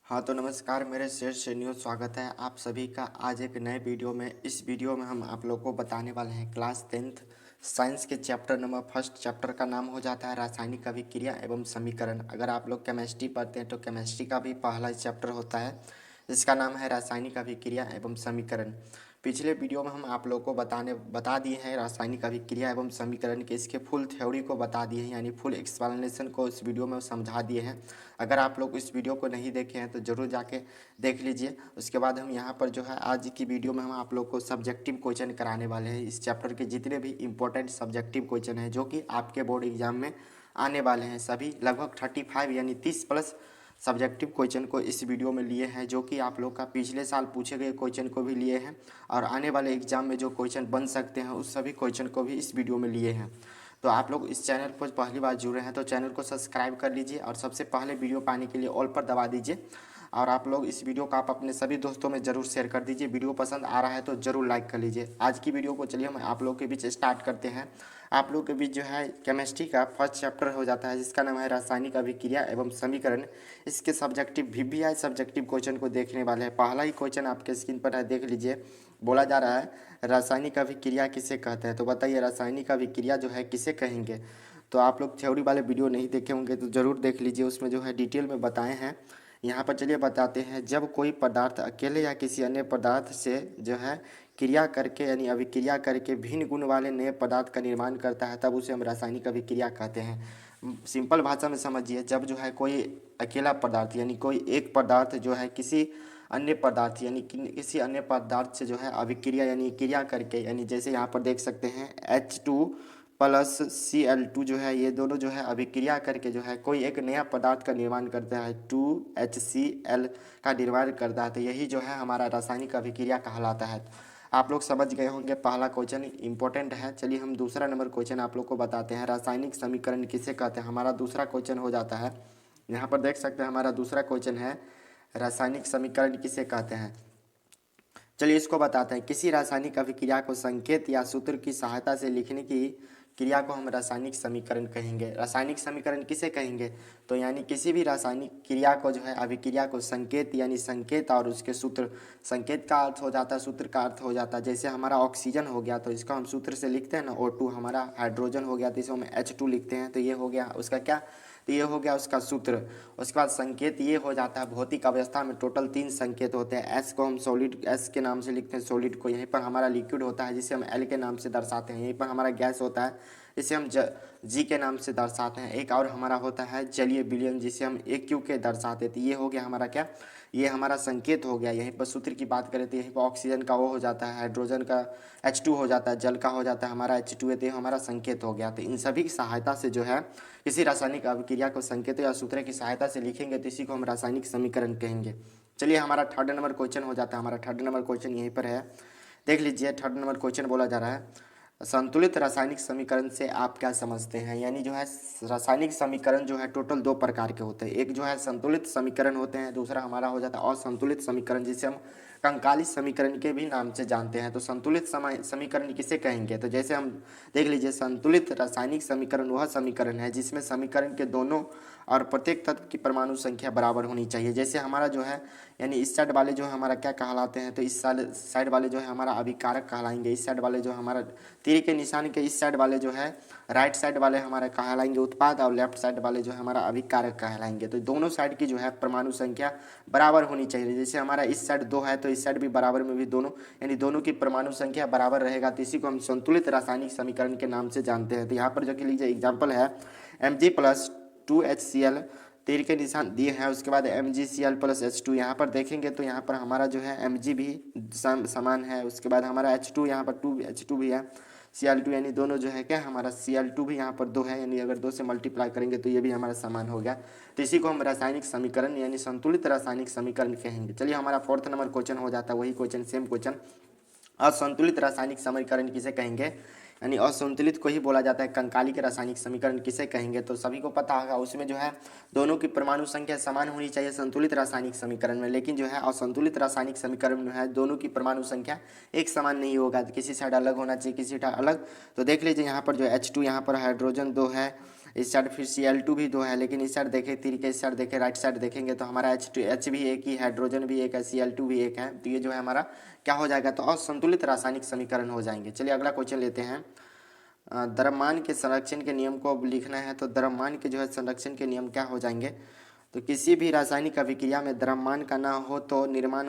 हाँ तो नमस्कार मेरे शीर्ष न्यूज़ स्वागत है आप सभी का आज एक नए वीडियो में। इस वीडियो में हम आप लोग को बताने वाले हैं क्लास 10th साइंस के चैप्टर नंबर फर्स्ट चैप्टर का नाम हो जाता है रासायनिक अभिक्रिया एवं समीकरण। अगर आप लोग केमिस्ट्री पढ़ते हैं तो केमिस्ट्री का भी पहला चैप्टर होता है जिसका नाम है रासायनिक अभिक्रिया एवं समीकरण। पिछले वीडियो में हम आप लोग को बता दिए हैं रासायनिक अभिक्रिया एवं समीकरण के इसके फुल थ्योरी को बता दिए हैं, यानी फुल एक्सप्लेनेशन को इस वीडियो में समझा दिए हैं। अगर आप लोग इस वीडियो को नहीं देखे हैं तो ज़रूर जाके देख लीजिए। उसके बाद हम यहाँ पर जो है आज की वीडियो में हम आप लोग को सब्जेक्टिव क्वेश्चन कराने वाले हैं। इस चैप्टर के जितने भी इंपॉर्टेंट सब्जेक्टिव क्वेश्चन हैं जो कि आपके बोर्ड एग्जाम में आने वाले हैं, सभी लगभग 35 यानी 30 प्लस सब्जेक्टिव क्वेश्चन को इस वीडियो में लिए हैं, जो कि आप लोग का पिछले साल पूछे गए क्वेश्चन को भी लिए हैं और आने वाले एग्जाम में जो क्वेश्चन बन सकते हैं उस सभी क्वेश्चन को भी इस वीडियो में लिए हैं। तो आप लोग इस चैनल पर पहली बार जुड़े हैं तो चैनल को सब्सक्राइब कर लीजिए और सबसे पहले वीडियो पाने के लिए ऑल पर दबा दीजिए। और आप लोग इस वीडियो को आप अपने सभी दोस्तों में ज़रूर शेयर कर दीजिए। वीडियो पसंद आ रहा है तो ज़रूर लाइक कर लीजिए। आज की वीडियो को चलिए हम आप लोग के बीच स्टार्ट करते हैं। आप लोग के बीच जो है केमिस्ट्री का फर्स्ट चैप्टर हो जाता है जिसका नाम है रासायनिक अभिक्रिया एवं समीकरण। इसके सब्जेक्टिव VBI सब्जेक्टिव क्वेश्चन को देखने वाले हैं। पहला ही क्वेश्चन आपके स्क्रीन पर है, देख लीजिए। बोला जा रहा है रासायनिक अभिक्रिया किसे कहते हैं, तो बताइए रासायनिक अभिक्रिया जो है किसे कहेंगे। तो आप लोग थ्योरी वाले वीडियो नहीं देखे होंगे तो ज़रूर देख लीजिए, उसमें जो है डिटेल में बताए हैं। यहाँ पर चलिए बताते हैं। जब कोई पदार्थ अकेले या किसी अन्य पदार्थ से जो है क्रिया करके यानी अभिक्रिया करके भिन्न गुण वाले नए पदार्थ का निर्माण करता है तब उसे हम रासायनिक अभिक्रिया कहते हैं। सिंपल भाषा में समझिए, जब जो है कोई अकेला पदार्थ यानी कोई एक पदार्थ जो है किसी अन्य पदार्थ यानी किसी अन्य पदार्थ से जो है अभिक्रिया यानी क्रिया करके, यानी जैसे यहाँ पर देख सकते हैं H2 प्लस Cl2 जो है ये दोनों जो है अभिक्रिया करके जो है कोई एक नया पदार्थ का निर्माण करता है 2HCl का निर्माण करता है, तो यही जो है हमारा रासायनिक अभिक्रिया कहलाता है। आप लोग समझ गए होंगे, पहला क्वेश्चन इंपॉर्टेंट है। चलिए हम दूसरा नंबर क्वेश्चन आप लोग को बताते हैं। रासायनिक समीकरण किसे कहते हैं, हमारा दूसरा क्वेश्चन हो जाता है। यहाँ पर देख सकते हैं हमारा दूसरा क्वेश्चन है रासायनिक समीकरण किसे कहते हैं। चलिए इसको बताते हैं। किसी रासायनिक अभिक्रिया को संकेत या सूत्र की सहायता से लिखने की क्रिया को हम रासायनिक समीकरण कहेंगे। रासायनिक समीकरण किसे कहेंगे, तो यानी किसी भी रासायनिक क्रिया को जो है अभिक्रिया को संकेत यानी संकेत और उसके सूत्र, संकेत का अर्थ हो जाता है सूत्र का अर्थ हो जाता है। जैसे हमारा ऑक्सीजन हो गया तो इसको हम सूत्र से लिखते हैं ना O2, हमारा हाइड्रोजन हो गया तो इसे हम H2 लिखते हैं, तो ये हो गया उसका क्या, तो ये हो गया उसका सूत्र। उसके बाद संकेत ये हो जाता है, भौतिक अवस्था में टोटल 3 संकेत होते हैं। एस को हम सॉलिड एस के नाम से लिखते हैं सॉलिड को, यहीं पर हमारा लिक्विड होता है जिसे हम एल के नाम से दर्शाते हैं, यहीं पर हमारा गैस होता है जिसे हम जी के नाम से दर्शाते हैं। एक और हमारा होता है जलीय विलयन जिसे हम AQ के दर्शाते हैं। तो ये हो गया हमारा क्या, ये हमारा संकेत हो गया। यहीं पर सूत्र की बात करें तो यहीं पर ऑक्सीजन का वो हो जाता है, हाइड्रोजन का H2 हो जाता है, जल का हो जाता है हमारा H2 है, तो ये हमारा संकेत हो गया। तो इन सभी की सहायता से जो है किसी रासायनिक अभिक्रिया को संकेत या सूत्र की सहायता से लिखेंगे तो इसी को हम रासायनिक समीकरण कहेंगे। चलिए हमारा थर्ड नंबर क्वेश्चन हो जाता है। हमारा थर्ड नंबर क्वेश्चन यहीं पर है, देख लीजिए। थर्ड नंबर क्वेश्चन बोला जा रहा है संतुलित रासायनिक समीकरण से आप क्या समझते हैं। यानी जो है रासायनिक समीकरण जो है टोटल 2 प्रकार के होते हैं। एक जो है संतुलित समीकरण होते हैं, दूसरा हमारा हो जाता है असंतुलित समीकरण जिसे हम कंकाली समीकरण के भी नाम से जानते हैं। तो संतुलित समीकरण किसे कहेंगे, तो जैसे हम देख लीजिए संतुलित रासायनिक समीकरण वह समीकरण है जिसमें समीकरण के दोनों और प्रत्येक तत्व की परमाणु संख्या बराबर होनी चाहिए। जैसे हमारा जो है यानी इस साइड वाले जो है हमारा क्या कहलाते हैं, तो इस साइड वाले जो है हमारा अभिकारक कहलाएंगे। इस साइड वाले जो हमारा तीर के निशान के इस साइड वाले जो है राइट साइड वाले हमारे कहलाएंगे उत्पाद और लेफ्ट साइड वाले जो है हमारा अभिकारक कहलाएंगे। तो दोनों साइड की जो है परमाणु संख्या बराबर होनी चाहिए। जैसे हमारा इस साइड 2 है तो इस साइड भी बराबर में भी दोनों यानी दोनों की परमाणु संख्या बराबर रहेगा, तो इसी को हम संतुलित रासायनिक समीकरण के नाम से जानते हैं। तो यहाँ पर जो कि लीजिए एग्जाम्पल है Mg प्लस 2HCl, तीर के निशान दिए हैं, उसके बाद MgCl प्लस H2। यहाँ पर देखेंगे तो यहाँ पर हमारा जो है Mg भी समान है, उसके बाद हमारा H2 यहाँ पर 2H2 भी है, Cl2 यानी दोनों जो है क्या हमारा Cl2 भी यहाँ पर 2 है, यानी अगर 2 से मल्टीप्लाई करेंगे तो ये भी हमारा समान हो गया। तो इसी को हम रासायनिक समीकरण यानी संतुलित रासायनिक समीकरण कहेंगे। चलिए हमारा फोर्थ नंबर क्वेश्चन हो जाता है, वही क्वेश्चन सेम क्वेश्चन। असंतुलित रासायनिक समीकरण किसे कहेंगे, यानी असंतुलित को ही बोला जाता है कंकाली के रासायनिक समीकरण किसे कहेंगे। तो सभी को पता होगा उसमें जो है दोनों की परमाणु संख्या समान होनी चाहिए संतुलित रासायनिक समीकरण में, लेकिन जो है असंतुलित रासायनिक समीकरण में है दोनों की परमाणु संख्या एक समान नहीं होगा, किसी साइड अलग होना चाहिए किसी साइड अलग। तो देख लीजिए यहाँ पर जो H2 यहाँ पर हाइड्रोजन 2 है, इस साइड फिर Cl2 भी 2 है, लेकिन इस साइड देखें तीर के, इस साइड देखें राइट साइड देखेंगे तो हमारा H भी एक ही, हाइड्रोजन भी एक है, Cl2 भी एक है। तो ये जो है हमारा क्या हो जाएगा, तो असंतुलित रासायनिक समीकरण हो जाएंगे। चलिए अगला क्वेश्चन लेते हैं। द्रव्यमान के संरक्षण के नियम को अब लिखना है। तो द्रव्यमान के जो है संरक्षण के नियम क्या हो जाएंगे, तो किसी भी रासायनिक अभिक्रिया में द्रव्यमान का ना हो तो निर्माण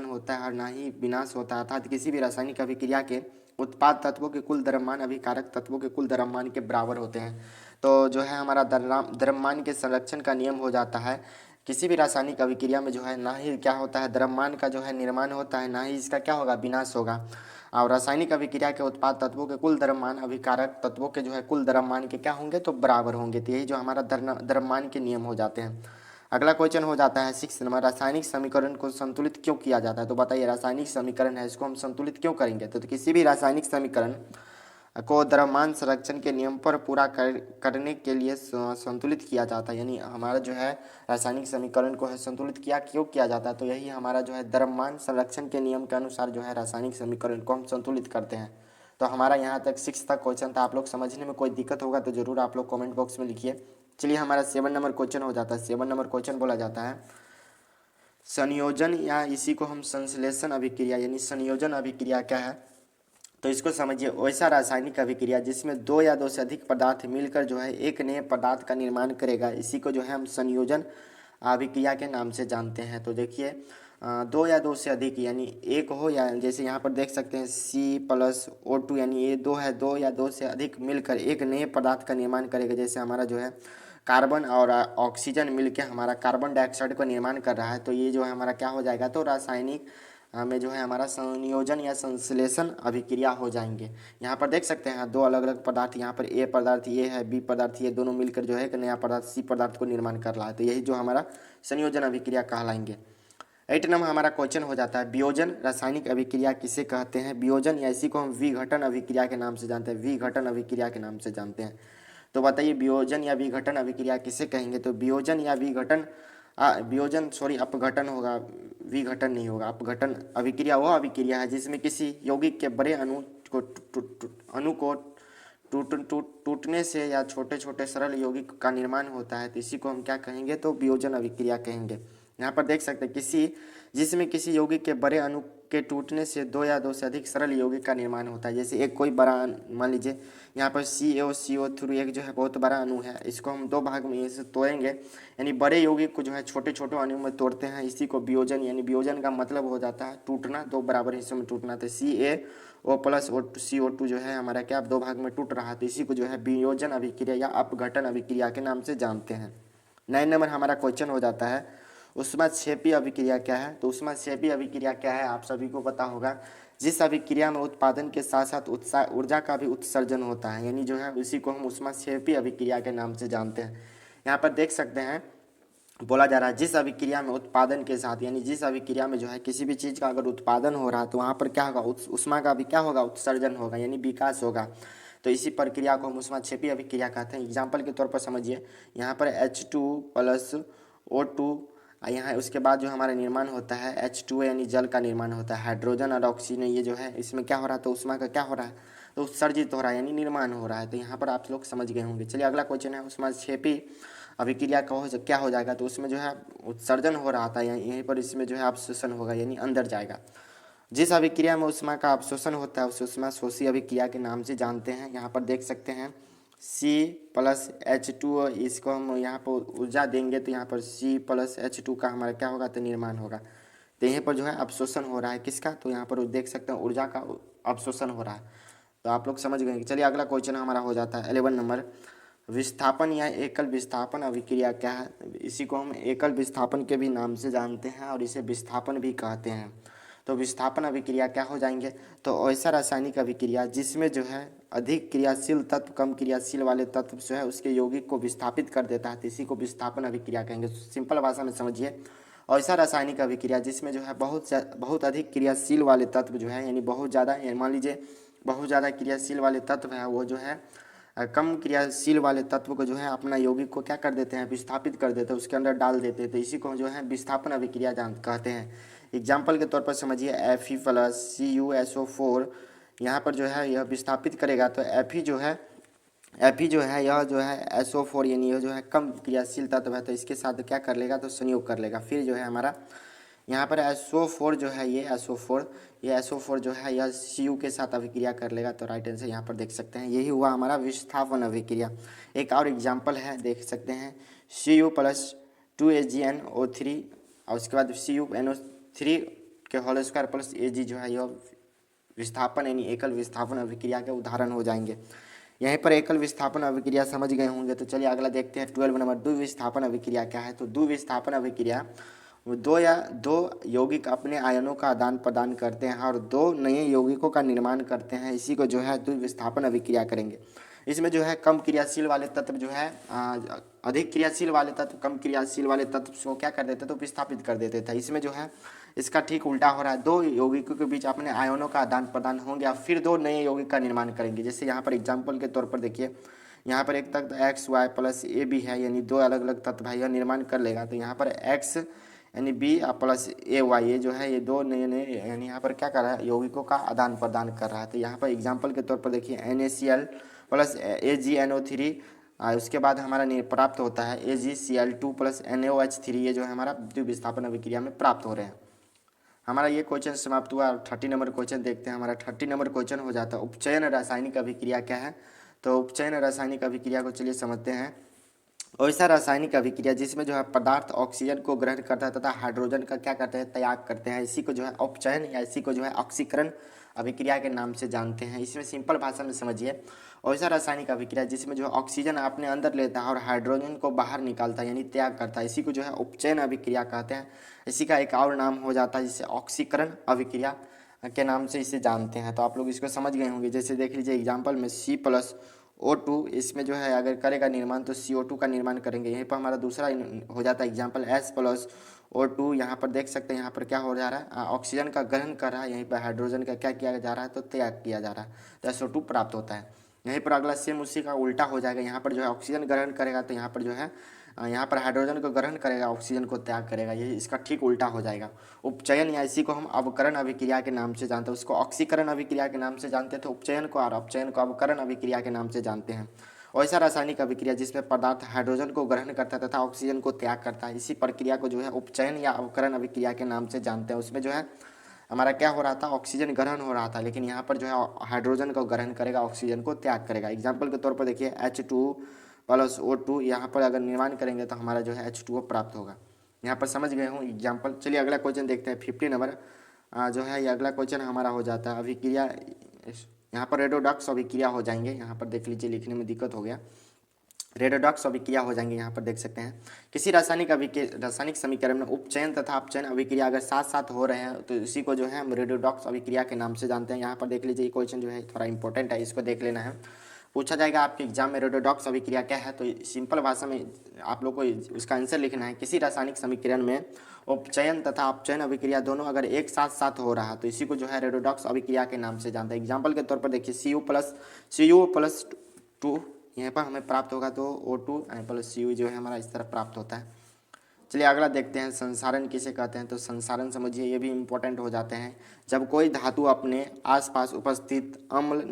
होता है और ना ही विनाश होता है। अर्थात किसी भी रासायनिक अभिक्रिया के उत्पाद तत्वों के कुल द्रव्यमान अभिकारक तत्वों के कुल द्रव्यमान के बराबर होते हैं। तो जो है हमारा द्रव्यमान के संरक्षण का नियम हो जाता है, किसी भी रासायनिक अभिक्रिया में जो है ना ही क्या होता है, द्रव्यमान का जो है निर्माण होता है, ना ही इसका क्या होगा, विनाश होगा। और रासायनिक अभिक्रिया के उत्पाद तत्वों के कुल द्रव्यमान अभिकारक तत्वों के जो है कुल द्रव्यमान के क्या होंगे, तो बराबर होंगे। तो यही जो हमारा द्रव्यमान के नियम हो जाते हैं। अगला क्वेश्चन हो जाता है 6 नंबर, रासायनिक समीकरण को संतुलित क्यों किया जाता है। तो बताइए, रासायनिक समीकरण है, इसको हम संतुलित क्यों करेंगे। तो किसी भी रासायनिक समीकरण को द्रव्यमान संरक्षण के नियम पर पूरा करने के लिए संतुलित किया जाता है। यानी हमारा जो है रासायनिक समीकरण को है संतुलित क्यों किया जाता है, तो यही हमारा जो है द्रव्यमान संरक्षण के नियम के अनुसार जो है रासायनिक समीकरण को हम संतुलित करते हैं। तो हमारा यहाँ तक 6 तक क्वेश्चन था। आप लोग समझने में कोई दिक्कत होगा तो जरूर आप लोग कमेंट बॉक्स में लिखिए। चलिए हमारा 7 नंबर क्वेश्चन हो जाता है। 7 नंबर क्वेश्चन बोला जाता है संयोजन, या इसी को हम संश्लेषण अभिक्रिया, यानी संयोजन अभिक्रिया क्या है, तो इसको समझिए। वैसा रासायनिक अभिक्रिया जिसमें 2 या 2 से अधिक पदार्थ मिलकर जो है एक नए पदार्थ का निर्माण करेगा, इसी को जो है हम संयोजन अभिक्रिया के नाम से जानते हैं। तो देखिए 2 या 2 से अधिक, यानी एक हो, या जैसे यहाँ पर देख सकते हैं C+O2, यानी ये 2 है, 2 या 2 से अधिक मिलकर एक नए पदार्थ का निर्माण करेगा। जैसे हमारा जो है कार्बन और ऑक्सीजन मिलकर हमारा कार्बन डाइऑक्साइड का निर्माण कर रहा है, तो ये जो है हमारा क्या हो जाएगा, तो रासायनिक में जो है हमारा संयोजन या संश्लेषण अभिक्रिया हो जाएंगे। यहाँ पर देख सकते हैं 2 अलग अलग पदार्थ, यहाँ पर ए पदार्थ ये है, बी पदार्थ ये, दोनों मिलकर जो है एक नया पदार्थ सी पदार्थ को निर्माण कर रहा है। तो यही जो हमारा संयोजन अभिक्रिया कहलाएंगे। 8 नंबर हमारा क्वेश्चन हो जाता है वियोजन रासायनिक अभिक्रिया किसे कहते हैं। वियोजन या इसी को हम विघटन अभिक्रिया के नाम से जानते हैं, विघटन अभिक्रिया के नाम से जानते हैं। तो बताइए वियोजन या विघटन अभिक्रिया किसे कहेंगे। तो वियोजन या अपघटन होगा, विघटन नहीं होगा। अपघटन अभिक्रिया वो अभिक्रिया है जिसमें किसी यौगिक के बड़े अणु को टूटने से या छोटे छोटे सरल यौगिक का निर्माण होता है, तो इसी को हम क्या कहेंगे, तो वियोजन अभिक्रिया कहेंगे। यहाँ पर देख सकते हैं जिसमें किसी यौगिक के बड़े अणु के टूटने से 2 या 2 से अधिक सरल यौगिक का निर्माण होता है। जैसे एक कोई बड़ा मान लीजिए यहाँ पर CaO3 एक जो है बहुत बड़ा अणु है, इसको हम 2 भाग में इसे तोड़ेंगे, यानी बड़े यौगिक को जो है छोटे छोटे अणु में तोड़ते हैं, इसी को वियोजन, यानी वियोजन का मतलब हो जाता है टूटना, 2 बराबर हिस्सों में टूटना। तो CaO+CO2 जो है हमारा क्या 2 भाग में टूट रहा है, तो इसी को जो है वियोजन अभिक्रिया या अपघटन अभिक्रिया के नाम से जानते हैं। 9 नंबर हमारा क्वेश्चन हो जाता है ऊष्माक्षेपी अभिक्रिया क्या है। तो ऊष्माक्षेपी अभिक्रिया क्या है, आप सभी को पता होगा, जिस अभिक्रिया में उत्पादन के साथ साथ ऊर्जा का भी उत्सर्जन होता है, यानी जो है उसी को हम ऊष्माक्षेपी अभिक्रिया के नाम से जानते हैं। यहाँ पर देख सकते हैं बोला जा रहा है जिस अभिक्रिया में उत्पादन के साथ, यानी जिस अभिक्रिया में जो है किसी भी चीज़ का अगर उत्पादन हो रहा है तो वहाँ पर क्या होगा, ऊष्मा का भी क्या होगा, उत्सर्जन होगा, यानी विकास होगा। तो इसी प्रक्रिया को हम ऊष्माक्षेपी अभिक्रिया कहते हैं। एग्जाम्पल के तौर पर समझिए, यहाँ पर H2+O2, यहाँ उसके बाद जो हमारा निर्माण होता है H2O, यानी जल का निर्माण होता है। हाइड्रोजन और ऑक्सीजन ये जो है इसमें क्या हो रहा है, तो ऊष्मा का क्या हो रहा है, तो उत्सर्जित हो रहा है, यानी निर्माण हो रहा है। तो यहाँ पर आप लोग समझ गए होंगे। चलिए अगला क्वेश्चन है ऊष्माक्षेपी अभिक्रिया का क्या हो जाएगा, तो उसमें जो है उत्सर्जन हो रहा था, यहीं पर इसमें जो है अवशोषण होगा, यानी अंदर जाएगा। जिस अभिक्रिया में ऊष्मा का अवशोषण होता है उस ऊष्माशोषी अभिक्रिया के नाम से जानते हैं। यहाँ पर देख सकते हैं C+H2O, इसको हम यहाँ पर ऊर्जा देंगे तो यहाँ पर C+H2 का हमारा क्या होगा, तो निर्माण होगा। तो यहीं पर जो है अवशोषण हो रहा है किसका, तो यहाँ पर देख सकते हैं ऊर्जा का अवशोषण हो रहा है। तो आप लोग समझ गए। चलिए अगला क्वेश्चन हमारा हो जाता है 11 नंबर, विस्थापन या एकल विस्थापन अभिक्रिया क्या है। इसी को हम एकल विस्थापन के भी नाम से जानते हैं और इसे विस्थापन भी कहते हैं। तो विस्थापन अभिक्रिया क्या हो जाएंगे, तो ऐसा रासायनिक अभिक्रिया जिसमें जो है अधिक क्रियाशील तत्व कम क्रियाशील वाले तत्व जो है उसके यौगिक को विस्थापित कर देता है, तो इसी को विस्थापन अभिक्रिया कहेंगे। सिंपल भाषा में समझिए, ऐसा रासायनिक अभिक्रिया जिसमें जो है बहुत अधिक क्रियाशील वाले तत्व जो है, यानी बहुत ज़्यादा, मान लीजिए बहुत ज़्यादा क्रियाशील वाले तत्व है, वो जो है कम क्रियाशील वाले तत्व को जो है अपना यौगिक को क्या कर देते हैं, विस्थापित कर देते हैं, उसके अंदर डाल देते हैं, तो इसी को जो है विस्थापन अभिक्रिया कहते हैं। एग्जाम्पल के तौर पर समझिए Fe+CuSO4, यहाँ पर जो है यह विस्थापित करेगा तो Fe जो है Fe जो है यह जो है SO4 यानी यह जो है कम क्रियाशील तत्व है, तो इसके साथ क्या कर लेगा, तो संयोग कर लेगा। फिर जो है हमारा यहाँ पर SO4 जो है ये SO4 जो है यह Cu के साथ अभिक्रिया कर लेगा, तो राइट आंसर यहाँ पर देख सकते हैं। यही हुआ हमारा विस्थापन अभिक्रिया। एक और एग्जाम्पल है, देख सकते हैं Cu प्लस 2AgNO3 और उसके बाद CuNO3 के होल स्क्वायर प्लस Ag जो है यह विस्थापन यानी एकल विस्थापन अभिक्रिया के उदाहरण हो जाएंगे। यहीं पर एकल विस्थापन अभिक्रिया समझ गए होंगे, तो चलिए अगला देखते हैं 12 नंबर। द्विविस्थापन अभिक्रिया क्या है, तो द्विविस्थापन अभिक्रिया दो यौगिक अपने आयनों का आदान प्रदान करते हैं और दो नए यौगिकों का निर्माण करते हैं, इसी को जो है द्विविस्थापन अभिक्रिया करेंगे। इसमें जो है कम क्रियाशील वाले तत्व जो है अधिक क्रियाशील वाले तत्व कम क्रियाशील वाले तत्व को क्या कर देते, तो विस्थापित कर देते थे। इसमें जो है इसका ठीक उल्टा हो रहा है, दो यौगिकों के बीच अपने आयनों का आदान प्रदान होंगे और फिर दो नए यौगिक का निर्माण करेंगे। जैसे यहाँ पर एग्जाम्पल के तौर पर देखिए, यहाँ पर एक तत्व XY प्लस AB है, यानी दो अलग अलग तत्व है, यह निर्माण कर लेगा। तो यहाँ पर X यानी B प्लस AY ये जो है ये दो नए यानी यहाँ पर क्या कर रहा है, यौगिकों का आदान प्रदान कर रहा है। तो यहाँ पर एग्जाम्पल के तौर पर देखिए NaCl प्लस AgNO3, उसके बाद हमारा प्राप्त होता है AgCl2 प्लस NaOH3, ये जो है हमारा द्विविस्थापन अभिक्रिया में प्राप्त हो रहे हैं। हमारा ये क्वेश्चन समाप्त हुआ। 30 नंबर क्वेश्चन देखते हैं। हमारा 30 नंबर क्वेश्चन हो जाता है उपचयन रासायनिक अभिक्रिया क्या है, तो उपचयन रासायनिक अभिक्रिया को चलिए समझते हैं। ऐसा रासायनिक अभिक्रिया जिसमें जो है पदार्थ ऑक्सीजन को ग्रहण करता है तथा हाइड्रोजन का क्या करते हैं, त्याग करते हैं, इसी को जो है उपचयन या इसी को जो है ऑक्सीकरण अभिक्रिया के नाम से जानते हैं। इसमें सिंपल भाषा में समझिए, ऐसा रासायनिक अभिक्रिया जिसमें जो है ऑक्सीजन अपने अंदर लेता है और हाइड्रोजन को बाहर निकालता है यानी त्याग करता है, इसी को जो है उपचयन अभिक्रिया कहते हैं। इसी का एक और नाम हो जाता है जिसे ऑक्सीकरण अभिक्रिया के नाम से इसे जानते हैं। तो आप लोग इसको समझ गए होंगे। जैसे देख लीजिए एग्जाम्पल में C+O2, इसमें जो है अगर करेगा निर्माण तो CO2 का निर्माण करेंगे। यहीं पर हमारा दूसरा हो जाता है एग्जाम्पल S+O2, यहाँ पर देख सकते हैं यहाँ पर क्या हो जा रहा है, ऑक्सीजन का ग्रहण कर रहा है, यहीं पर हाइड्रोजन का क्या किया जा रहा है, तो त्याग किया जा रहा है, तो SO2 प्राप्त होता है। यहीं पर अगला सेम उसी का उल्टा हो जाएगा, यहाँ पर जो है ऑक्सीजन ग्रहण करेगा तो यहाँ पर जो है यहाँ पर हाइड्रोजन को ग्रहण करेगा, ऑक्सीजन को त्याग करेगा, ये इसका ठीक उल्टा हो जाएगा। उपचयन या इसी को हम अवकरण अभिक्रिया के नाम से जानते हैं। उसको ऑक्सीकरण अभिक्रिया के नाम से जानते थे उपचयन को, और अपचयन को अवकरण अभिक्रिया के नाम से जानते हैं। ऐसा रासायनिक अभिक्रिया जिसमें पदार्थ हाइड्रोजन को ग्रहण करता है तथा ऑक्सीजन को त्याग करता है, इसी प्रक्रिया को जो है उपचयन या अवकरण अभिक्रिया के नाम से जानते हैं। उसमें जो है हमारा क्या हो रहा था, ऑक्सीजन ग्रहण हो रहा था, लेकिन यहाँ पर जो है हाइड्रोजन को ग्रहण करेगा, ऑक्सीजन को त्याग करेगा। एग्जाम्पल के तौर पर देखिए H2+O2, यहाँ पर अगर निर्माण करेंगे तो हमारा जो है H2O प्राप्त होगा। यहाँ पर समझ गए हूँ एग्जाम्पल। चलिए अगला क्वेश्चन देखते हैं 50 नंबर जो है ये अगला क्वेश्चन हमारा हो जाता है अभिक्रिया। यहाँ पर रेडोडक्स अभिक्रिया हो जाएंगे, यहाँ पर देख लीजिए लिखने में दिक्कत हो गया, रेडोडक्स अभिक्रिया हो जाएंगे। यहाँ पर देख सकते हैं किसी रासायनिक समीकरण में उपचयन तथा अपचयन अभिक्रिया अगर साथ साथ हो रहे हैं तो इसी को जो है हम रेडोडक्स अभिक्रिया के नाम से जानते हैं। यहाँ पर देख लीजिए ये क्वेश्चन जो है थोड़ा इंपॉर्टेंट है, इसको देख लेना है। पूछा जाएगा आपके एग्जाम में रेडोडक्स अभिक्रिया क्या है, तो सिंपल भाषा में आप लोग को उसका आंसर लिखना है। किसी रासायनिक समीकरण में उपचयन तथा अपचयन अभिक्रिया दोनों अगर एक साथ साथ हो रहा है तो इसी को जो है रेडोडक्स अभिक्रिया के नाम से जानते हैं। एग्जाम्पल के तौर पर देखिए Cu+2 यहाँ पर हमें प्राप्त होगा, तो O2 प्लस Cu जो है हमारा इस तरह प्राप्त होता है। चलिए अगला देखते हैं संसारण किसे कहते हैं, तो संसारण समझिए ये भी इम्पोर्टेंट हो जाते हैं। जब कोई धातु अपने आसपास उपस्थित अम्ल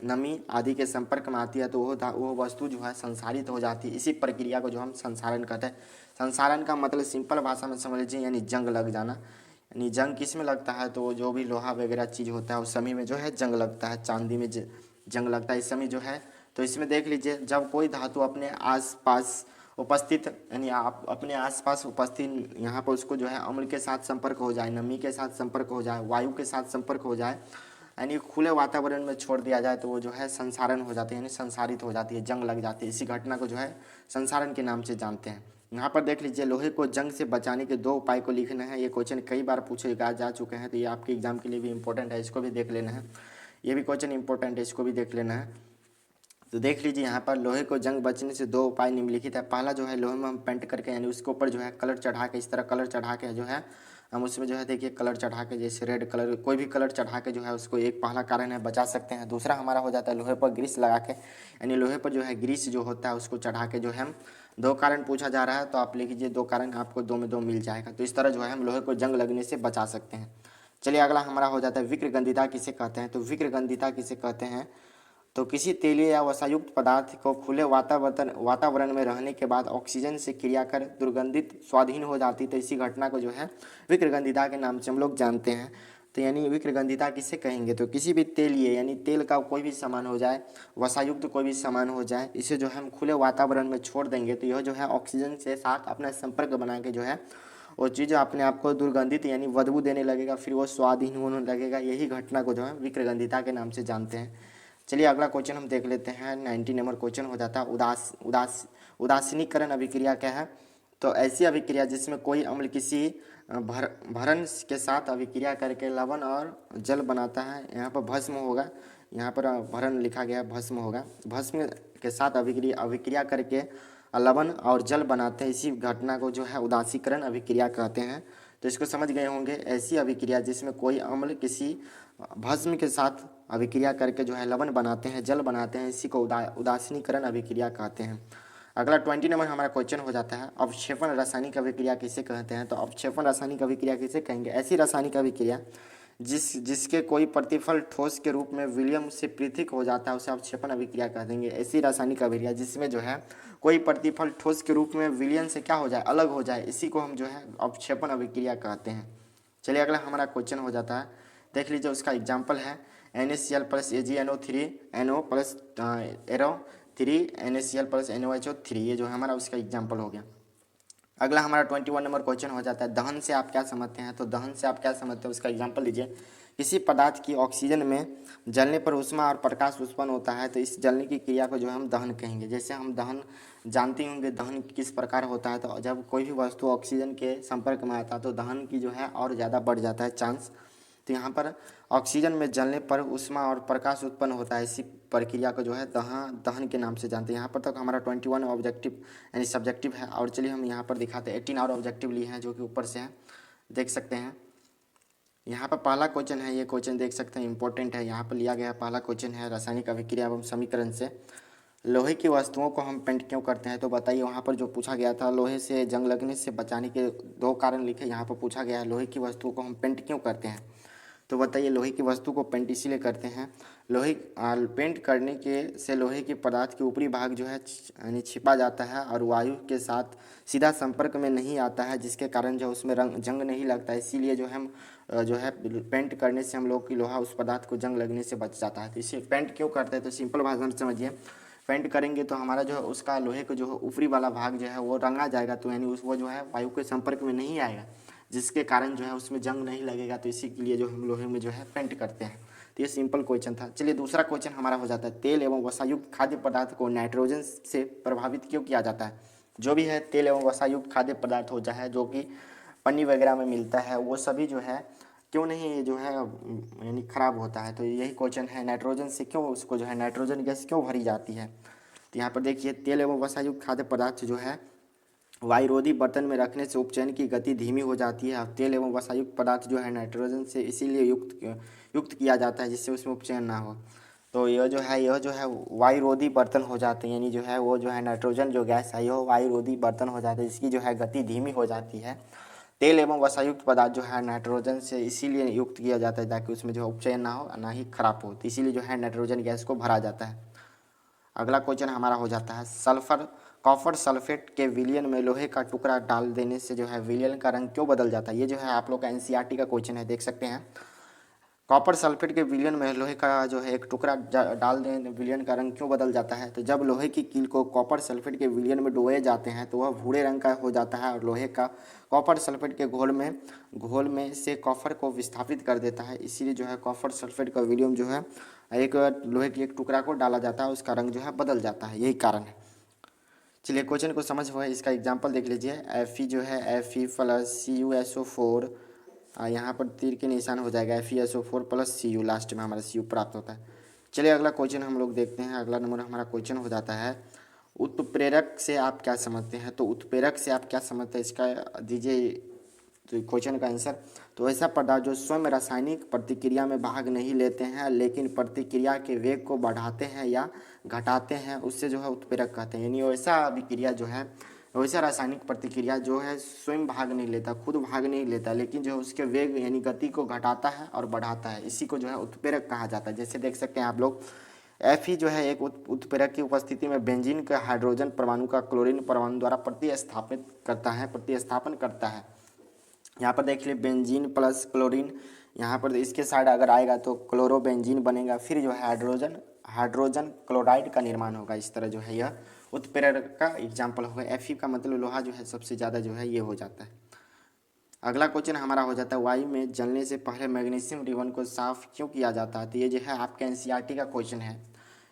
नमी आदि के संपर्क में आती है तो वो वस्तु जो है संसारित हो जाती है, इसी प्रक्रिया को जो हम संसारण कहते हैं। संसारण का मतलब सिंपल भाषा में समझ लीजिए यानी जंग लग जाना। यानी जंग किस में लगता है, तो जो भी लोहा वगैरह चीज़ होता है उस समय में जो है जंग लगता है, चांदी में जंग लगता है इस समय जो है। तो इसमें देख लीजिए जब कोई धातु अपने आसपास उपस्थित यानी आप अपने आसपास उपस्थित यहाँ पर उसको जो है अम्ल के साथ संपर्क हो जाए, नमी के साथ संपर्क हो जाए, वायु के साथ संपर्क हो जाए, यानी खुले वातावरण में छोड़ दिया जाए तो वो जो है संसारण हो जाती है, यानी संसारित हो जाती है, जंग लग जाती है। इसी घटना को जो है संसारण के नाम से जानते हैं। यहाँ पर देख लीजिए लोहे को जंग से बचाने के 2 उपाय को लिखना है। ये क्वेश्चन कई बार पूछे जा चुके हैं, तो ये आपके एग्जाम के लिए भी इंपॉर्टेंट है, इसको भी देख लेना है। ये भी क्वेश्चन इंपॉर्टेंट है, इसको भी देख लेना है। तो देख लीजिए यहाँ पर लोहे को जंग बचने से 2 उपाय निम्नलिखित है। पहला जो है लोहे में हम पेंट करके यानी उसके ऊपर जो है कलर चढ़ा के, इस तरह कलर चढ़ा के जो है हम उसमें जो है देखिए कलर चढ़ा के, जैसे रेड कलर कोई भी कलर चढ़ा के जो है उसको एक पहला कारण है बचा सकते हैं। दूसरा हमारा हो जाता है लोहे पर ग्रीस लगा के, यानी लोहे पर जो है ग्रीस जो होता है उसको चढ़ा के जो है हम 2 कारण पूछा जा रहा है, तो आप लिख लीजिए 2 कारण, आपको 2 में 2 मिल जाएगा। तो इस तरह जो है हम लोहे को जंग लगने से बचा सकते हैं। चलिए अगला हमारा हो जाता है विक्रगंधिता किसे कहते हैं, तो विक्रगंधिता किसे कहते हैं तो किसी तेलीय या वसायुक्त पदार्थ को खुले वातावरण में रहने के बाद ऑक्सीजन से क्रिया कर दुर्गंधित स्वाधीन हो जाती, तो इसी घटना को जो है विक्रगंधिता के नाम से हम लोग जानते हैं। तो यानी विक्रगंधिता किसे कहेंगे, तो किसी भी तेलीय यानी तेल का कोई भी सामान हो जाए, वसायुक्त कोई भी सामान हो जाए, इसे जो है हम खुले वातावरण में छोड़ देंगे तो यह जो है ऑक्सीजन से साथ अपना संपर्क बना के जो है वो चीज़ अपने आप को दुर्गंधित यानी बदबू देने लगेगा, फिर वो स्वाधीन होने लगेगा। यही घटना को जो है विक्रगंधिता के नाम से जानते हैं। चलिए अगला क्वेश्चन हम देख लेते हैं। 90 नंबर क्वेश्चन हो जाता है उदासीनीकरण अभिक्रिया क्या है। तो ऐसी अभिक्रिया जिसमें कोई अम्ल किसी भरण के साथ अभिक्रिया करके लवण और जल बनाता है। यहाँ पर भस्म होगा, यहाँ पर भरण लिखा गया भस्म होगा। भस्म के साथ अभिक्रिया करके लवण और जल बनाते हैं, इसी घटना को जो है उदासीकरण अभिक्रिया कहते हैं। तो इसको समझ गए होंगे। ऐसी अभिक्रिया जिसमें कोई अम्ल किसी भस्म के साथ अभिक्रिया करके जो है लवण बनाते हैं, जल बनाते हैं, इसी को उदासीनीकरण अभिक्रिया कहते हैं। अगला 20 नंबर हमारा क्वेश्चन हो जाता है अवक्षेपण रासायनिक अभिक्रिया किसे कहते हैं। तो अवक्षेपण रासायनिक अभिक्रिया किसे कहेंगे, ऐसी रासायनिक अभिक्रिया जिसके कोई प्रतिफल ठोस के रूप में विलयन से पृथक हो जाता है, उसे अवक्षेपण अभिक्रिया कह देंगे। ऐसी रासायनिक अभिक्रिया जिसमें जो है कोई प्रतिफल ठोस के रूप में विलयन से क्या हो जाए, अलग हो जाए, इसी को हम जो है अवक्षेपण अभिक्रिया कहते हैं। चलिए अगला हमारा क्वेश्चन हो जाता है, देख लीजिए उसका एग्जाम्पल है NaCl plus AgNO3NO plus arrow 3 NaCl plus NOHO3, ये जो है हमारा उसका एग्जाम्पल हो गया। अगला हमारा 21 नंबर क्वेश्चन हो जाता है दहन से आप क्या समझते हैं। तो दहन से आप क्या समझते हैं उसका एग्जाम्पल लीजिए। किसी पदार्थ की ऑक्सीजन में जलने पर ऊष्मा और प्रकाश उत्पन्न होता है, तो इस जलने की क्रिया को जो है हम दहन कहेंगे। जैसे हम दहन जानते होंगे दहन किस प्रकार होता है, तो जब कोई भी वस्तु ऑक्सीजन के संपर्क में आता है तो दहन की जो है और ज़्यादा बढ़ जाता है चांस। तो यहाँ पर ऑक्सीजन में जलने पर ऊष्मा और प्रकाश उत्पन्न होता है, इसी प्रक्रिया को जो है दहन के नाम से जानते हैं। यहाँ पर तक हमारा 21 ऑब्जेक्टिव यानी सब्जेक्टिव है। और चलिए हम यहाँ पर दिखाते हैं 18 और ऑब्जेक्टिव लिए हैं जो कि ऊपर से हैं, देख सकते हैं। यहाँ पर पहला क्वेश्चन है, ये क्वेश्चन देख सकते हैं इंपॉर्टेंट है। यहाँ पर लिया गया पहला क्वेश्चन है रासायनिक अभिक्रिया एवं समीकरण से लोहे की वस्तुओं को हम पेंट क्यों करते हैं। तो बताइए, वहाँ पर जो पूछा गया था लोहे से जंग लगने से बचाने के 2 कारण लिखे, यहाँ पर पूछा गया है लोहे की वस्तुओं को हम पेंट क्यों करते हैं। तो बताइए, लोहे की वस्तु को पेंट इसीलिए करते हैं, लोहे पेंट करने के से लोहे के पदार्थ के ऊपरी भाग जो है यानी छिपा जाता है और वायु के साथ सीधा संपर्क में नहीं आता है, जिसके कारण जो उसमें जंग नहीं लगता है। इसीलिए जो हम जो है पेंट करने से हम लोग की लोहा उस पदार्थ को जंग लगने से बच जाता है। तो इसे पेंट क्यों करते हैं, तो सिंपल भाषा में समझिए, पेंट करेंगे तो हमारा जो है उसका लोहे का जो है ऊपरी वाला भाग जो है वो रंगा जाएगा, तो यानी वो जो है वायु के संपर्क में नहीं आएगा, जिसके कारण जो है उसमें जंग नहीं लगेगा। तो इसी के लिए जो हम लोहे में जो है पेंट करते हैं। तो ये सिंपल क्वेश्चन था। चलिए दूसरा क्वेश्चन हमारा हो जाता है तेल एवं वसायुक्त खाद्य पदार्थ को नाइट्रोजन से प्रभावित क्यों किया जाता है। जो भी है तेल एवं वसायुक्त खाद्य पदार्थ हो जाए जो कि पन्नी वगैरह में मिलता है, वो सभी जो है क्यों नहीं जो है यानी खराब होता है। तो यही क्वेश्चन है, नाइट्रोजन से क्यों उसको जो है नाइट्रोजन गैस क्यों भरी जाती है। तो यहाँ पर देखिए, तेल एवं वसायुक्त खाद्य पदार्थ जो है वायुरोधी बर्तन में रखने से उपचयन की गति धीमी हो जाती है। तेल एवं वसायुक्त पदार्थ जो है नाइट्रोजन से इसीलिए युक्त किया जाता है जिससे उसमें उपचयन ना हो। तो यह जो है वायुरोधी बर्तन हो जाते हैं, यानी जो है वो जो है नाइट्रोजन जो गैस है यह वायुरोधी बर्तन हो जाता है, इसकी जो है गति धीमी हो जाती है। तेल एवं वसायुक्त पदार्थ जो है नाइट्रोजन से इसीलिए युक्त किया जाता है ताकि उसमें जो है उपचयन ना हो ना ही खराब हो, तो इसीलिए जो है नाइट्रोजन गैस को भरा जाता है। अगला क्वेश्चन हमारा हो जाता है कॉपर सल्फेट के विलयन में लोहे का टुकड़ा डाल देने से जो है विलयन का रंग क्यों बदल जाता है। ये जो है आप लोग का NCERT का क्वेश्चन है, देख सकते हैं। कॉपर सल्फेट के विलयन में लोहे का जो है एक टुकड़ा डाल दें विलयन का रंग क्यों बदल जाता है। तो जब लोहे की कील को कॉपर सल्फेट के विलयन में डुबोए जाते हैं तो वह भूरे रंग का हो जाता है और लोहे का कॉपर सल्फेट के घोल में से कॉपर को विस्थापित कर देता है। इसीलिए जो है कॉपर सल्फेट का विलयन जो है एक लोहे की एक टुकड़ा को डाला जाता है, उसका रंग जो है बदल जाता है, यही कारण है। चलिए क्वेश्चन को समझ हुआ, इसका एग्जाम्पल देख लीजिए। Fe जो है Fe प्लस CuSO4, यहाँ पर तीर के निशान हो जाएगा FeSO4 प्लस Cu, लास्ट में हमारा Cu प्राप्त होता है। चलिए अगला क्वेश्चन हम लोग देखते हैं। अगला नंबर हमारा क्वेश्चन हो जाता है उत्प्रेरक से आप क्या समझते हैं। तो उत्प्रेरक से आप क्या समझते हैं, इसका दीजिए तो क्वेश्चन का आंसर। तो ऐसा पदार्थ जो स्वयं रासायनिक प्रतिक्रिया में भाग नहीं लेते हैं लेकिन प्रतिक्रिया के वेग को बढ़ाते हैं या घटाते हैं, उससे जो है उत्प्रेरक कहते हैं। यानी वैसा अभिक्रिया जो है वैसा रासायनिक प्रतिक्रिया जो है स्वयं भाग नहीं लेता, खुद भाग नहीं लेता, लेकिन जो है उसके वेग यानी गति को घटाता है और बढ़ाता है, इसी को जो है उत्प्रेरक कहा जाता है। जैसे देख सकते हैं आप लोग Fe जो है एक उत्प्रेरक की उपस्थिति में बेंजीन के हाइड्रोजन परमाणु का क्लोरीन परमाणु द्वारा प्रतिस्थापन करता है। यहाँ पर देख लीजिए बेंजीन प्लस क्लोरीन, यहाँ पर इसके साइड अगर आएगा तो क्लोरोबेंजीन बनेगा, फिर जो है हाइड्रोजन क्लोराइड का निर्माण होगा। इस तरह जो है यह उत्प्रेरक का एग्जाम्पल होगा। Fe का मतलब लोहा जो है सबसे ज़्यादा जो है ये हो जाता है। अगला क्वेश्चन हमारा हो जाता है वायु में जलने से पहले मैग्नीशियम रिबन को साफ क्यों किया जाता है। तो ये जो है आपके एनसीईआरटी का क्वेश्चन है।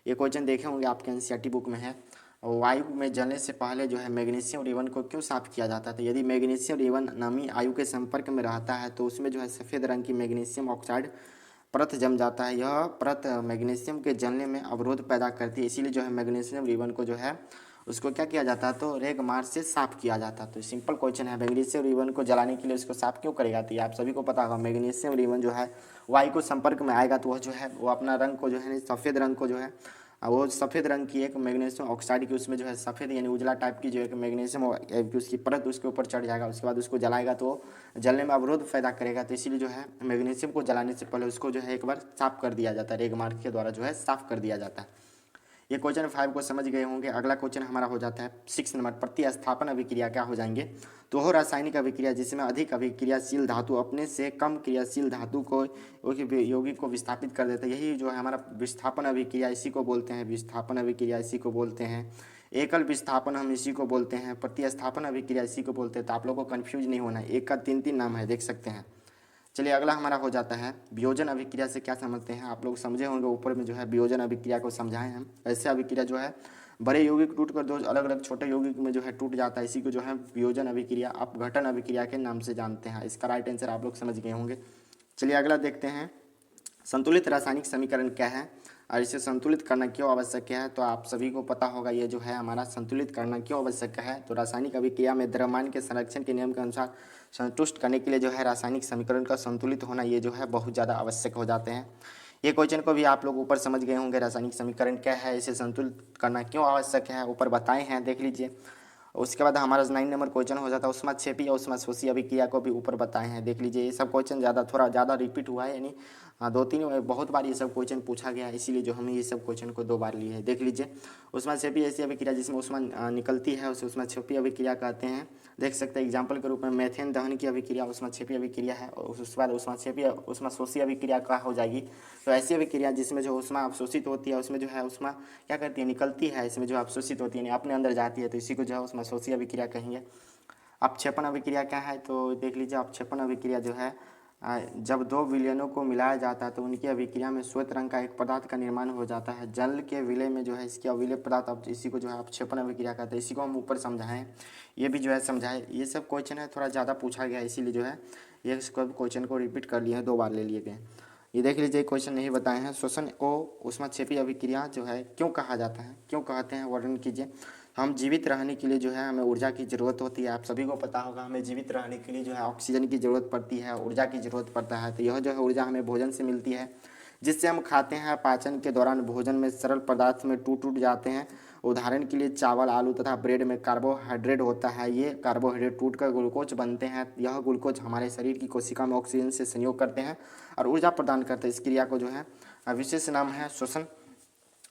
ये क्वेश्चन देखे होंगे आपके एनसीईआरटी बुक में है। वायु में जलने से पहले जो है मैग्नीशियम रिबन को क्यों साफ किया जाता है। तो यदि मैग्नीशियम रिबन नमी आयु के संपर्क में रहता है तो उसमें जो है सफ़ेद रंग की मैग्नीशियम ऑक्साइड परत जम जाता है। यह परत मैग्नीशियम के जलने में अवरोध पैदा करती है, इसीलिए जो है मैग्नीशियम रिबन को जो है उसको क्या किया जाता है तो रेगमार से साफ किया जाता है। तो सिंपल क्वेश्चन है, मैग्नीशियम रिबन को जलाने के लिए उसको साफ क्यों करेगा। तो ये आप सभी को पता होगा, मैग्नीशियम रिबन जो है वायु को संपर्क में आएगा तो वह जो है वो अपना रंग को जो है सफ़ेद रंग को जो है वो सफ़ेद रंग की एक मैग्नीशियम ऑक्साइड की उसमें जो है सफ़ेद यानी उजला टाइप की जो है मैग्नीशियम की उसकी परत उसके ऊपर चढ़ जाएगा। उसके बाद उसको जलाएगा तो जलने में अवरोध पैदा करेगा। तो इसीलिए जो है मैग्नीशियम को जलाने से पहले उसको जो है एक बार साफ कर दिया जाता है, रेगमार के द्वारा जो है साफ कर दिया जाता है। ये क्वेश्चन 5 को समझ गए होंगे। अगला क्वेश्चन हमारा हो जाता है 6 नंबर, प्रतिस्थापन अभिक्रिया क्या हो जाएंगे। तो हो रासायनिक अभिक्रिया जिसमें अधिक अभिक्रियाशील धातु अपने से कम क्रियाशील धातु को यौगिक को विस्थापित कर देता है। यही जो है हमारा विस्थापन अभिक्रिया, इसी को बोलते हैं विस्थापन अभिक्रिया, इसी को बोलते हैं एकल विस्थापन, हम इसी को बोलते हैं प्रतिस्थापन अभिक्रिया, इसी को बोलते हैं। तो आप लोगों को कन्फ्यूज नहीं होना है, एक का 3 नाम है, देख सकते हैं। चलिए अगला हमारा हो जाता है वियोजन अभिक्रिया से क्या समझते हैं। आप लोग समझे होंगे ऊपर में जो है वियोजन अभिक्रिया को समझाएं हम। ऐसे अभिक्रिया जो है बड़े यौगिक टूट कर दो अलग अलग छोटे यौगिक में जो है टूट जाता है, इसी को जो है वियोजन अभिक्रिया अपघटन अभिक्रिया के नाम से जानते हैं। इसका राइट आंसर आप लोग समझ गए होंगे। चलिए अगला देखते हैं संतुलित रासायनिक समीकरण क्या है और इसे संतुलित करना क्यों आवश्यक है। तो आप सभी को पता होगा ये जो है हमारा संतुलित करना क्यों आवश्यक है। तो रासायनिक अभिक्रिया में द्रव्यमान के संरक्षण के नियम के अनुसार संतुष्ट करने के लिए जो है रासायनिक समीकरण का संतुलित होना ये जो है बहुत ज़्यादा आवश्यक हो जाते हैं। ये क्वेश्चन को भी आप लोग ऊपर समझ गए होंगे, रासायनिक समीकरण क्या है, इसे संतुलित करना क्यों आवश्यक है, ऊपर बताए हैं, देख लीजिए। उसके बाद हमारा 9 नंबर क्वेश्चन हो जाता है ऊष्माक्षेपी और ऊष्माशोषी अभिक्रिया को भी ऊपर बताए हैं, देख लीजिए। ये सब क्वेश्चन थोड़ा ज़्यादा रिपीट हुआ है, यानी 2-3 बहुत बार ये सब क्वेश्चन पूछा गया है, इसीलिए जो हमें ये सब क्वेश्चन को 2 बार लिए है, देख लीजिए। ऊष्माक्षेपी ऐसी अभिक्रिया जिसमें ऊष्मा निकलती है उसे ऊष्माक्षेपी अभिक्रिया कहते हैं, देख सकते हैं। एग्जाम्पल के रूप में मेथेन दहन की अभिक्रिया ऊष्माक्षेपी अभिक्रिया है, और उसके बाद ऊष्माशोषी अभिक्रिया क्या हो जाएगी। तो ऐसी अभिक्रिया जिसमें जो ऊष्मा अवशोषित होती है उसमें जो है ऊष्मा क्या करती है निकलती है, इसमें जो अवशोषित होती है यानी अपने अंदर जाती है, तो इसी को जो है ऊष्माशोषी अभिक्रिया कहेंगे। अपक्षेपण अभिक्रिया क्या है, तो देख लीजिए अपक्षेपण अभिक्रिया जो है जब 2 विलयनों को मिलाया जाता है तो उनकी अभिक्रिया में श्वेत रंग का एक पदार्थ का निर्माण हो जाता है। जल के विलय में जो है इसके अविलय पदार्थ, अब इसी को जो है अपक्षेपण अभिक्रिया कहते हैं। इसी को हम ऊपर समझाएं, ये भी जो है समझाएं। ये सब क्वेश्चन है थोड़ा ज़्यादा पूछा गया, इसीलिए जो है ये क्वेश्चन को रिपीट कर लिए हैं, 2 बार ले लिए गए। ये देख लीजिए क्वेश्चन नहीं बताए हैं। श्वसन को ऊष्माक्षेपी अभिक्रिया जो है क्यों कहा जाता है, क्यों कहते हैं, वर्णन कीजिए। हम जीवित रहने के लिए जो है हमें ऊर्जा की ज़रूरत होती है। आप सभी को पता होगा हमें जीवित रहने के लिए जो है ऑक्सीजन की ज़रूरत पड़ती है, ऊर्जा की ज़रूरत पड़ता है। तो यह जो है ऊर्जा हमें भोजन से मिलती है जिससे हम खाते हैं। पाचन के दौरान भोजन में सरल पदार्थ में टूट जाते हैं। उदाहरण के लिए चावल, आलू तथा ब्रेड में कार्बोहाइड्रेट होता है। ये कार्बोहाइड्रेट टूटकर ग्लूकोज बनते हैं। यह ग्लूकोज हमारे शरीर की कोशिका में ऑक्सीजन से संयोग करते हैं और ऊर्जा प्रदान करते हैं। इस क्रिया को जो है विशेष नाम है श्वसन,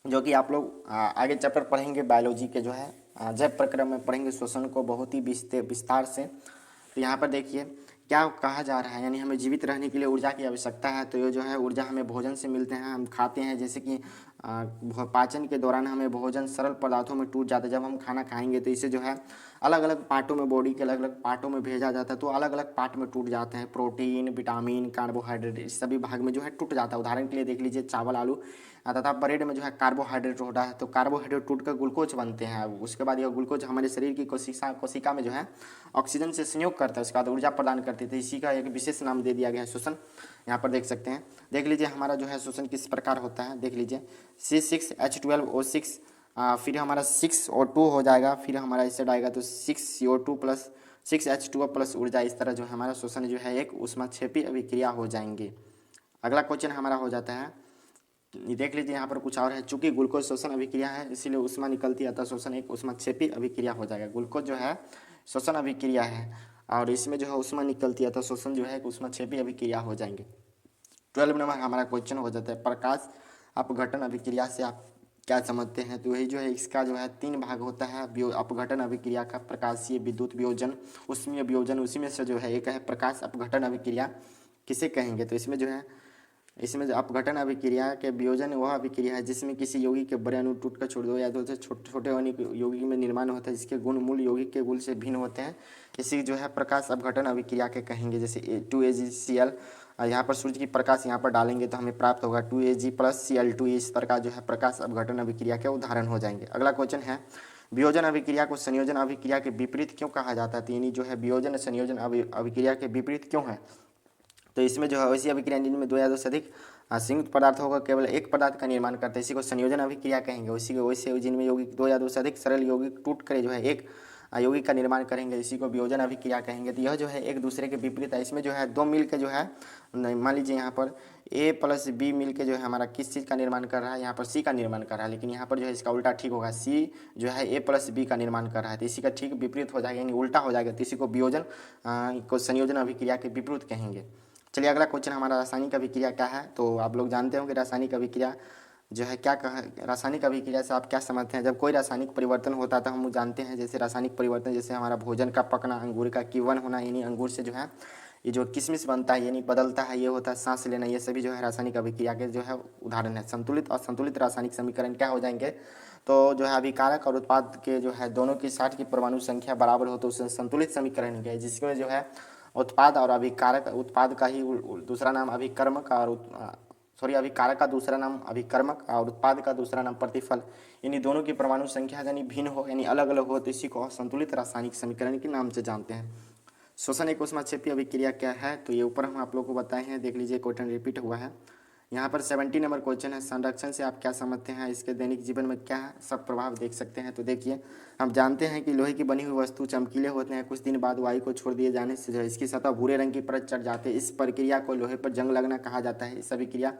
जो कि आप लोग आगे चैप्टर पढ़ेंगे बायोलॉजी के जो है जैव प्रक्रम में पढ़ेंगे श्वसन को बहुत ही विस्तार से। तो यहाँ पर देखिए क्या कहा जा रहा है, यानी हमें जीवित रहने के लिए ऊर्जा की आवश्यकता है। तो ये जो है ऊर्जा हमें भोजन से मिलते हैं, हम खाते हैं। जैसे कि पाचन के दौरान हमें भोजन सरल पदार्थों में टूट जाता है। जब हम खाना खाएंगे तो इसे जो है अलग अलग पार्टों में, बॉडी के अलग अलग पार्टों में भेजा जाता है, तो अलग अलग पार्ट में टूट जाते हैं। प्रोटीन, विटामिन, कार्बोहाइड्रेट इस सभी भाग में जो है टूट जाता है। उदाहरण के लिए देख लीजिए चावल, आलू तथा ब्रेड में जो है कार्बोहाइड्रेट होता है, तो कार्बोहाइड्रेट टूटकर ग्लूकोज बनते हैं। उसके बाद यह ग्लूकोज हमारे शरीर की कोशिका में जो है ऑक्सीजन से संयोग करता है, उसके बाद ऊर्जा प्रदान करती है। तो इसी का एक विशेष नाम दे दिया गया है श्वसन। यहाँ पर देख सकते हैं, देख लीजिए हमारा जो है श्वसन किस प्रकार होता है, देख लीजिए C6H12O6, फिर हमारा 6O2 हो जाएगा, फिर हमारा इस साइड आएगा तो 6CO2 प्लस 6H2O प्लस ऊर्जा। इस तरह जो है हमारा श्वसन जो है एक ऊष्माक्षेपी अभिक्रिया हो जाएंगे। अगला क्वेश्चन हमारा हो जाता है, देख लीजिए यहाँ पर कुछ और है। चूंकि ग्लूकोज श्वसन अभिक्रिया है इसीलिए ऊष्मा निकलती है, अतः श्वसन एक ऊष्माक्षेपी अभिक्रिया हो जाएगा। ग्लूकोज जो है श्वसन अभिक्रिया है और इसमें जो है ऊष्मा निकलती है, तो श्वसन जो है एक ऊष्माक्षेपी अभिक्रिया हो जाएंगे। 12 नंबर हमारा क्वेश्चन हो जाता है, प्रकाश अपघटन अभिक्रिया से आप क्या समझते हैं? तो यही जो है इसका जो है 3 भाग होता है अपघटन अभिक्रिया का। प्रकाशीय विद्युत वियोजन, ऊष्मीय वियोजन, उसी में से जो है एक है प्रकाश अपघटन अभिक्रिया किसे कहेंगे? तो इसमें जो अपघटन अभिक्रिया के वियोजन वह अभिक्रिया है जिसमें किसी यौगिक के बड़े अणु टूट कर छोड़ दो या दो से छोटे यौगिक में निर्माण होता है जिसके गुण मूल यौगिक के गुण से भिन्न होते हैं। इसी जो है प्रकाश अपघटन अभिक्रिया के कहेंगे। जैसे 2AgCl, यहाँ पर सूर्य की प्रकाश यहाँ पर डालेंगे तो हमें प्राप्त होगा 2Ag + Cl2। इस प्रकार जो है प्रकाश अपघटन अभिक्रिया के उदाहरण हो जाएंगे। अगला क्वेश्चन है, वियोजन अभिक्रिया को संयोजन अभिक्रिया के विपरीत क्यों कहा जाता है? तो यानी जो है वियोजन संयोजन अभिक्रिया के विपरीत क्यों है? तो इसमें जो है वैसी अभिक्रिया जिनमें 2 या 2 से अधिक संयुक्त पदार्थ होकर केवल एक पदार्थ का निर्माण करते हैं, इसी को संयोजन अभिक्रिया कहेंगे। उसी को वैसे जिनमें यौगिक 2 या 2 से अधिक सरल यौगिक टूट कर जो है एक यौगिक का निर्माण करेंगे, इसी को वियोजन अभिक्रिया कहेंगे। तो यह जो है एक दूसरे के विपरीत है। इसमें जो है 2 मिल के जो है, मान लीजिए यहाँ पर A + B मिल के जो है हमारा किस चीज़ का निर्माण कर रहा है? यहाँ पर C का निर्माण कर रहा है, लेकिन यहाँ पर जो है इसका उल्टा ठीक होगा, C जो है A + B का निर्माण कर रहा है, तो इसी का ठीक विपरीत हो जाएगा, यानी उल्टा हो जाएगा। तो इसी को वियोजन को संयोजन अभिक्रिया के विपरीत कहेंगे। चलिए अगला क्वेश्चन हमारा रासायनिक अभिक्रिया क्या है? तो आप लोग जानते हो कि रासायनिक अभिक्रिया जो है क्या कहा, रासायनिक अभिक्रिया से आप क्या समझते हैं? जब कोई रासायनिक परिवर्तन होता है तो हम जानते हैं, जैसे रासायनिक परिवर्तन जैसे हमारा भोजन का पकना, अंगूर का कीवन होना, यानी अंगूर से जो है ये जो किशमिश बनता है यानी बदलता है, ये होता है सांस लेना, ये सभी जो है रासायनिक अभिक्रिया के जो है उदाहरण है। संतुलित और संतुलित रासायनिक समीकरण क्या हो जाएंगे? तो जो है अभिकारक और उत्पाद के जो है दोनों की 60 की परमाणु संख्या बराबर हो तो उसे संतुलित समीकरण है, जिसमें जो है उत्पाद और अभिकारक, उत्पाद का ही दूसरा नाम अभिकर्मक और अभिकारक का दूसरा नाम अभिकर्मक और उत्पाद का दूसरा नाम प्रतिफल, यानी दोनों की परमाणु संख्या यानी भिन्न हो यानी अलग अलग हो तो इसी को असंतुलित रासायनिक समीकरण के नाम से जानते हैं। श्वसन एक ऊष्माक्षेपी अभिक्रिया क्या है? तो ये ऊपर हम आप लोग को बताए हैं, देख लीजिए क्वेश्चन रिपीट हुआ है। यहाँ पर 70 नंबर क्वेश्चन है, संरक्षण से आप क्या समझते हैं? इसके दैनिक जीवन में क्या सब प्रभाव देख सकते हैं? तो देखिए, हम जानते हैं कि लोहे की बनी हुई वस्तु चमकीले होते हैं, कुछ दिन बाद वायु को छोड़ दिए जाने से जो है इसकी सतह भूरे रंग की परत चढ़ जाती है। इस प्रक्रिया को लोहे पर जंग लगना कहा जाता है। इस अभिक्रिया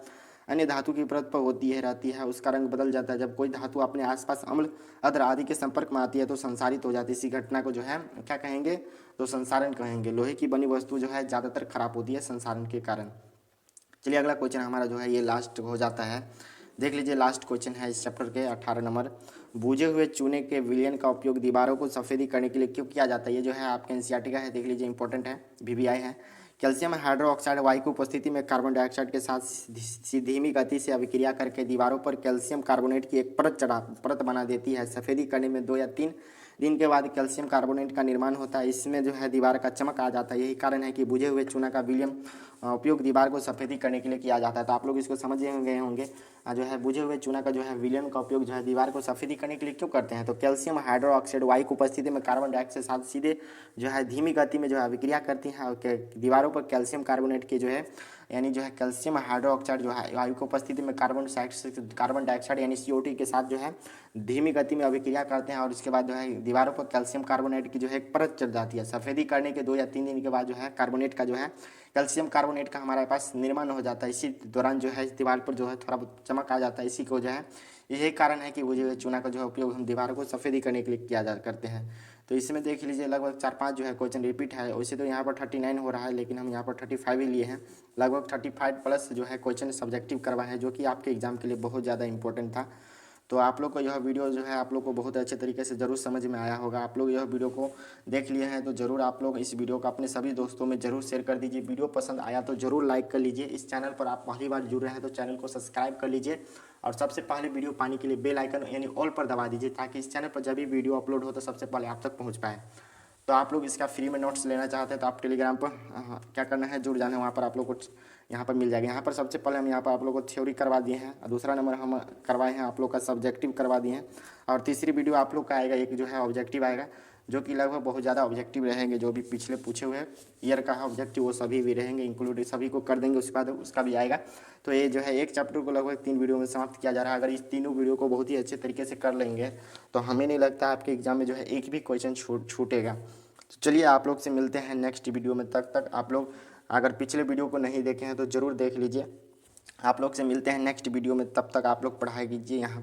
अन्य धातु की परत पर होती है रहती है, उसका रंग बदल जाता है। जब कोई धातु अपने आसपास अम्ल अद्र आदि के संपर्क में आती है तो संसारित हो जाती है। इसी घटना को जो है क्या कहेंगे? तो संसारण कहेंगे। लोहे की बनी वस्तु जो है ज़्यादातर खराब होती है संसारण के कारण। चलिए अगला क्वेश्चन हमारा जो है ये लास्ट हो जाता है, देख लीजिए लास्ट क्वेश्चन है इस चैप्टर के 18 नंबर। भूजे हुए चूने के विलयन का उपयोग दीवारों को सफ़ेदी करने के लिए क्यों किया जाता है? ये जो है आपके एनसीईआरटी का है, देख लीजिए इंपॉर्टेंट है, VBI है। कैल्शियम हाइड्रोक्साइड वायु की उपस्थिति में कार्बन डाइऑक्साइड के साथ धीमी गति से अभिक्रिया करके दीवारों पर कैल्शियम कार्बोनेट की एक परत बना देती है। सफ़ेदी करने में 2 या 3 दिन के बाद कैल्शियम कार्बोनेट का निर्माण होता है। इसमें जो है दीवार का चमक आ जाता है। यही कारण है कि बुझे हुए चूना का विलयन उपयोग दीवार को सफ़ेदी करने के लिए किया जाता है। तो आप लोग इसको समझ गए होंगे, जो है बुझे हुए चूना का जो है विलयन का उपयोग जो है दीवार को सफ़ेदी करने के लिए क्यों करते हैं? तो कैल्शियम हाइड्रोक्साइड वायु की उपस्थिति में कार्बन डाइऑक्साइड के साथ सीधे जो है धीमी गति में जो है अभिक्रिया करती हैं और दीवारों पर कैल्शियम कार्बोनेट के जो है यानी जो है कैल्शियम हाइड्रोक्साइड जो है वायु की उपस्थिति में कार्बन डाइऑक्साइड यानी CO2 के साथ जो है धीमी गति में अभिक्रिया करते हैं और इसके बाद जो है दीवारों पर कैल्शियम कार्बोनेट की जो है एक परत चढ़ जाती है। सफ़ेदी करने के 2 या 3 दिन के बाद जो है कार्बोनेट का जो है कैल्शियम कार्बोनेट का हमारे पास निर्माण हो जाता है। इसी दौरान जो है इस दीवार पर जो है थोड़ा बहुत चमक आ जाता है। इसी को जो है यही कारण है कि वो जो है चूना का जो है उपयोग हम दीवारों को सफ़ेदी करने के लिए करते हैं। तो इसमें देख लीजिए लगभग 4-5 जो है क्वेश्चन रिपीट है। वैसे तो यहाँ पर 39 हो रहा है, लेकिन हम यहाँ पर 35 ही लिए हैं। लगभग 35 प्लस जो है क्वेश्चन सब्जेक्टिव करवाए हैं, जो कि आपके एग्जाम के लिए बहुत ज़्यादा इंपॉर्टेंट था। तो आप लोग को यह वीडियो जो है आप लोग को बहुत अच्छे तरीके से ज़रूर समझ में आया होगा। आप लोग यह वीडियो को देख लिए हैं तो ज़रूर आप लोग इस वीडियो को अपने सभी दोस्तों में ज़रूर शेयर कर दीजिए। वीडियो पसंद आया तो ज़रूर लाइक कर लीजिए। इस चैनल पर आप पहली बार जुड़ रहे हैं तो चैनल को सब्सक्राइब कर लीजिए और सबसे पहले वीडियो पाने के लिए बेल आइकन यानी ऑल पर दबा दीजिए, ताकि इस चैनल पर जब भी वीडियो अपलोड हो तो सबसे पहले आप तक पहुँच पाए। तो आप लोग इसका फ्री में नोट्स लेना चाहते हैं तो आप टेलीग्राम पर क्या करना है, जुड़ जाना है। वहाँ पर आप लोग को यहाँ पर मिल जाएगा। यहाँ पर सबसे पहले हम यहाँ पर आप लोग को थ्योरी करवा दिए हैं और दूसरा नंबर हम करवाए हैं आप लोग का सब्जेक्टिव करवा दिए हैं और तीसरी वीडियो आप लोग का आएगा एक जो है ऑब्जेक्टिव आएगा, जो कि लगभग बहुत ज़्यादा ऑब्जेक्टिव रहेंगे। जो भी पिछले पूछे हुए ईयर का है ऑब्जेक्टिव वो सभी भी रहेंगे, इंक्लूड सभी को कर देंगे। उसके बाद उसका भी आएगा। तो ये जो है एक चैप्टर को लगभग 3 वीडियो में समाप्त किया जा रहा है। अगर इस तीनों वीडियो को बहुत ही अच्छे तरीके से कर लेंगे तो हमें नहीं लगता आपके एग्जाम में जो है एक भी क्वेश्चन छूटेगा। तो चलिए आप लोग से मिलते हैं नेक्स्ट वीडियो में। तक आप लोग अगर पिछले वीडियो को नहीं देखे हैं तो ज़रूर देख लीजिए। आप लोग से मिलते हैं नेक्स्ट वीडियो में, तब तक आप लोग पढ़ाई कीजिए। यहाँ